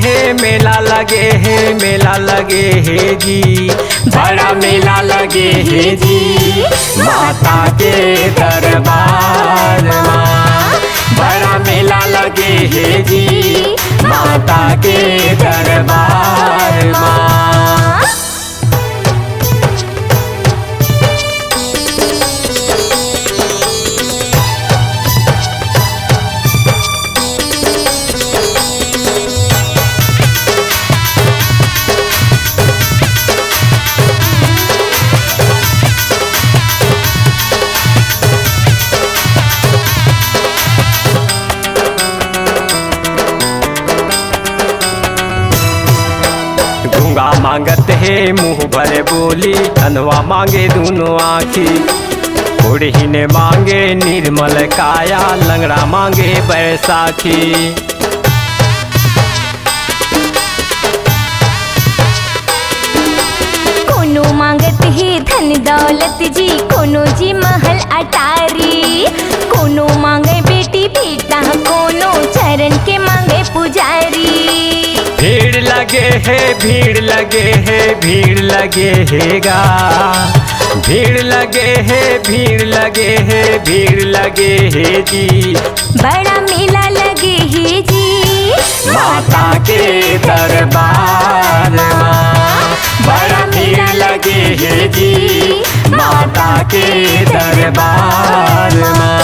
है मेला लगे है, मेला लगे है जी, बड़ा मेला लगे है जी, माता के दरबार माँ। बड़ा मेला लगे है जी, माता के दरबार माँ। गूंगा मांगत है मुँह भरे बोली, धनवा मांगे दोनों आँखी, बूढ़ी ने मांगे निर्मल काया, लंगड़ा मांगे बैसाखी। कोनो मांगत है धन दौलत जी, कोनो जी महल अटारी, कोनो मांगे बेटी बेटा, कोनो चरण के मांगे पुजारी। भीड़ लगे है, भीड़ लगे है, भीड़ लगे हैगा, भीड़ लगे है, भीड़ लगे है, भीड़ लगे है जी, बड़ा मेला लगे है जी, माता के दरबार माँ। बड़ा भीड़ लगे है जी, माता के दरबार माँ।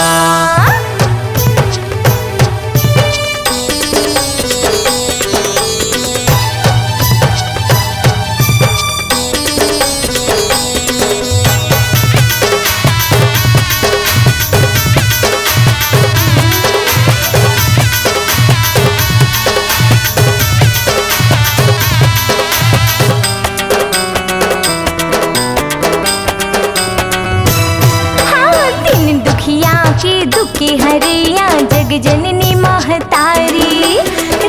के दुखे हरिया जग जननी महतारी,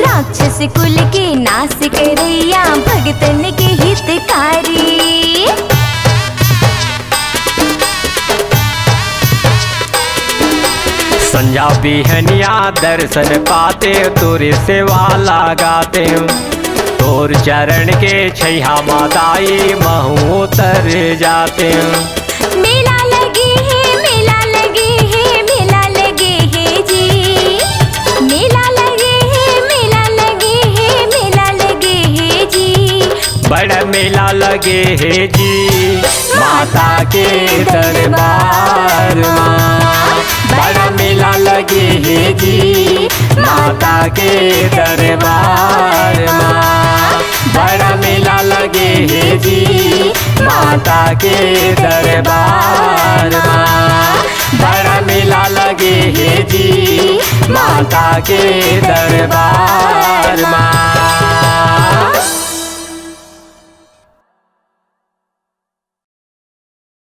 राक्षस कुल के नाश करैया भगतन के हितकारी। संजा बिहनिया दर्शन पाते, तोरे सेवा लगाते, तोर चरण के छैया माताई महू उतर जाते। मेला लगे है, मेला लगे है, मेला लगे है जी, मेला लगे है, मेला लगे है, मेला लगे है जी, बड़ा मेला लगे है जी, माता के दरबार माँ। बड़ा मेला लगे है जी, माता के दरबार माँ। बड़ा मेला लगे है जी, माता के दरबार माँ। बड़ा मेला लगे है जी, माता के दरबार माँ।